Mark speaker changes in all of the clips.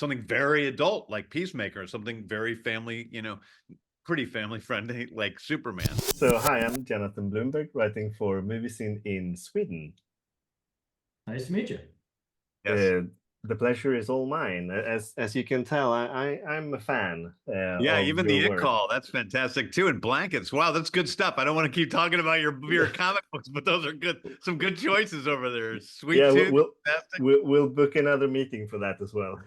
Speaker 1: something very adult like Peacemaker, something very family, pretty family friendly like Superman.
Speaker 2: So, hi, I'm Jonathan Bloomberg, writing for Movies in Sweden.
Speaker 3: Nice to meet you.
Speaker 1: Yes.
Speaker 2: Uh, the pleasure is all mine. As you can tell, I'm a fan
Speaker 1: Yeah,
Speaker 2: of
Speaker 1: even
Speaker 2: your
Speaker 1: the It
Speaker 2: work.
Speaker 1: Call, that's fantastic too. And blankets. Wow, that's good stuff. I don't want to keep talking about your comic books, but those are good. Some good choices over there. Sweet
Speaker 2: Yeah,
Speaker 1: Tooth, fantastic.
Speaker 2: we'll book another meeting for that as well.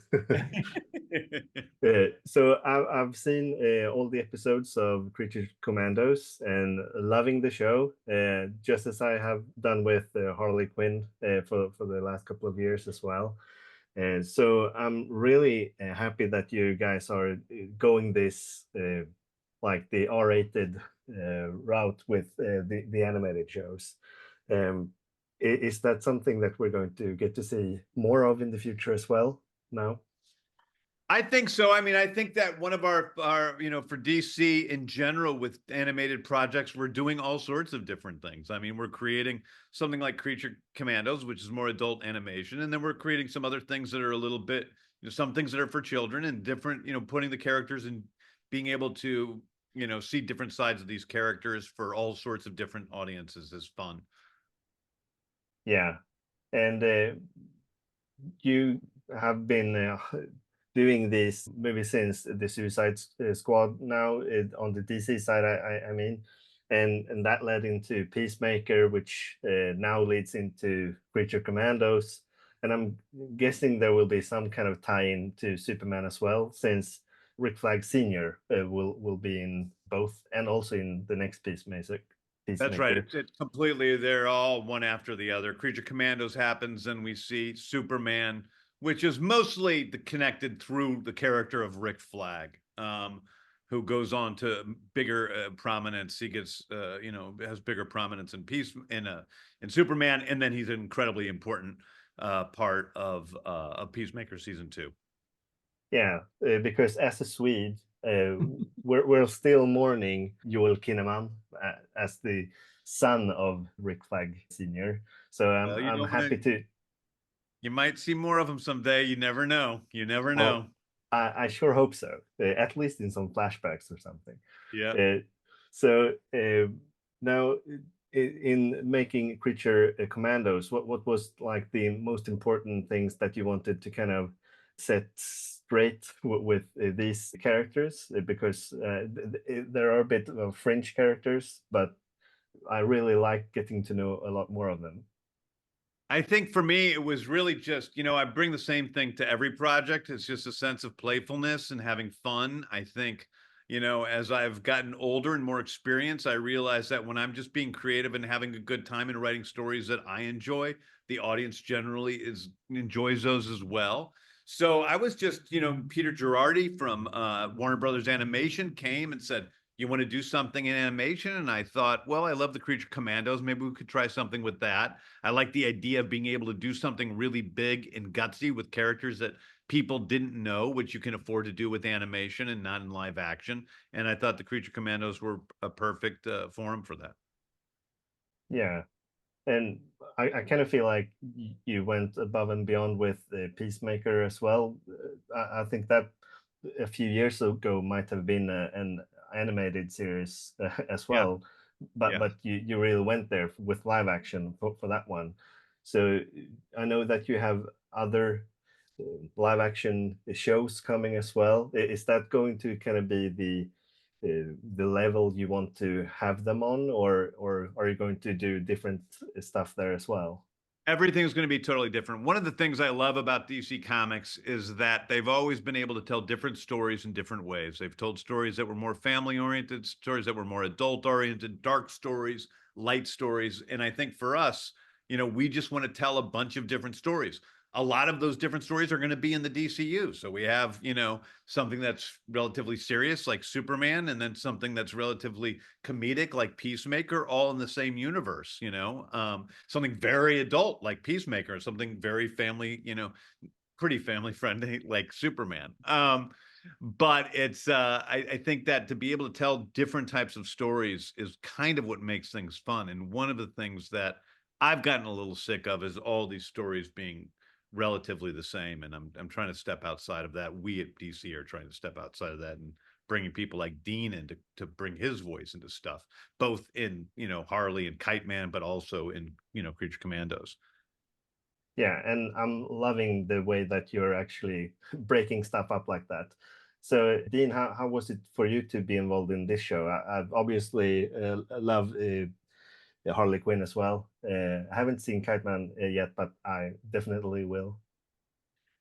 Speaker 2: So I've seen all the episodes of Creature Commandos and loving the show, just as I have done with Harley Quinn for the last couple of years as well. And so I'm really happy that you guys are going this like the R-rated route with the animated shows. Um, is that something that we're going to get to see more of in the future as well now?
Speaker 1: I think so. I mean, I think that one of our for DC in general with animated projects, we're doing all sorts of different things. I mean, we're creating something like Creature Commandos, which is more adult animation, and then we're creating some other things that are a little bit, some things that are for children and different, putting the characters and being able to, see different sides of these characters for all sorts of different audiences is fun.
Speaker 2: Yeah, and you have been doing this maybe since the Suicide Squad now on the DC side, I mean, and that led into Peacemaker, which now leads into Creature Commandos, and I'm guessing there will be some kind of tie-in to Superman as well, since Rick Flag Sr. Will be in both and also in the next Peacemaker.
Speaker 1: That's right. It's completely, they're all one after the other. Creature Commandos happens, and we see Superman, which is mostly connected through the character of Rick Flag, who goes on to bigger prominence. He gets, has bigger prominence in Superman, and then he's an incredibly important part of Peacemaker season 2.
Speaker 2: Yeah, because as a Swede, we're still mourning Joel Kinnaman as the son of Rick Flag Sr. So
Speaker 1: Well,
Speaker 2: I'm happy to.
Speaker 1: You might see more of him someday. You never know. You never know.
Speaker 2: I sure hope so. At least in some flashbacks or something.
Speaker 1: Yeah.
Speaker 2: So now in making Creature Commandos, what was like the most important things that you wanted to kind of set straight with these characters? Because there are a bit of fringe characters, but I really like getting to know a lot more of them.
Speaker 1: I think for me, it was really just, I bring the same thing to every project. It's just a sense of playfulness and having fun. I think, as I've gotten older and more experience, I realize that when I'm just being creative and having a good time and writing stories that I enjoy, the audience generally enjoys those as well. So I was just, Peter Girardi from Warner Brothers Animation came and said, you want to do something in animation? And I thought, well, I love the Creature Commandos. Maybe we could try something with that. I like the idea of being able to do something really big and gutsy with characters that people didn't know, which you can afford to do with animation and not in live action. And I thought the Creature Commandos were a perfect forum for that.
Speaker 2: Yeah. And I kind of feel like you went above and beyond with Peacemaker as well. I think that a few years ago might have been an animated series as
Speaker 1: Yeah.
Speaker 2: well, but
Speaker 1: Yeah.
Speaker 2: you really went there with live action for that one. So I know that you have other live action shows coming as well. Is that going to kind of be the level you want to have them on, or are you going to do different stuff there as well?
Speaker 1: Everything's going to be totally different. One of the things I love about DC Comics is that they've always been able to tell different stories in different ways. They've told stories that were more family oriented, stories that were more adult oriented, dark stories, light stories. And I think for us, we just want to tell a bunch of different stories. A lot of those different stories are going to be in the DCU. So we have, something that's relatively serious like Superman, and then something that's relatively comedic like Peacemaker, all in the same universe, something very adult like Peacemaker, something very family, pretty family friendly like Superman. But it's I think that to be able to tell different types of stories is kind of what makes things fun. And one of the things that I've gotten a little sick of is all these stories being relatively the same. And I'm trying to step outside of that. We at DC are trying to step outside of that and bringing people like Dean in to bring his voice into stuff, both in, Harley and Kite Man, but also in, Creature Commandos.
Speaker 2: Yeah, and I'm loving the way that you're actually breaking stuff up like that. So, Dean, how was it for you to be involved in this show? I've obviously love Harley Quinn as well. I haven't seen Kite Man yet, but I definitely will.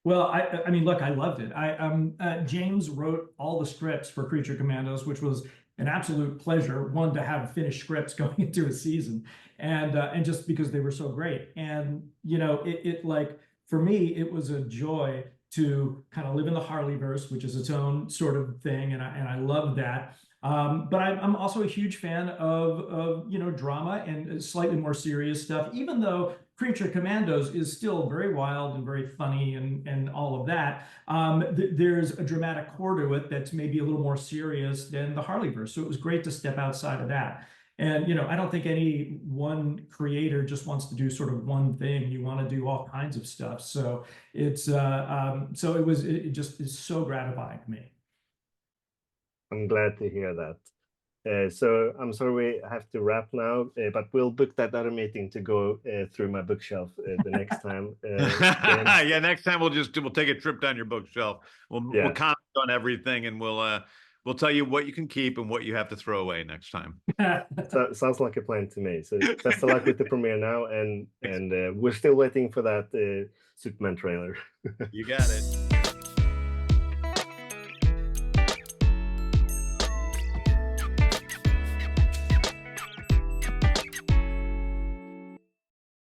Speaker 3: Well, I mean, look, I loved it. James wrote all the scripts for Creature Commandos, which was an absolute pleasure. One, to have finished scripts going into a season, and just because they were so great. And it like, for me, it was a joy to kind of live in the Harleyverse, which is its own sort of thing, and I love that. But I'm also a huge fan of drama and slightly more serious stuff, even though Creature Commandos is still very wild and very funny and all of that. There's a dramatic core to it that's maybe a little more serious than the Harleyverse. So it was great to step outside of that. And I don't think any one creator just wants to do sort of one thing. You want to do all kinds of stuff. So it just is so gratifying to me.
Speaker 2: I'm glad to hear that. So I'm sorry we have to wrap now, but we'll book that other meeting to go through my bookshelf the next time.
Speaker 1: Yeah, next time we'll take a trip down your bookshelf. We'll comment on everything, and we'll tell you what you can keep and what you have to throw away next time.
Speaker 2: So, sounds like a plan to me. So best of luck with the premiere now, and we're still waiting for that Superman trailer.
Speaker 1: You got it.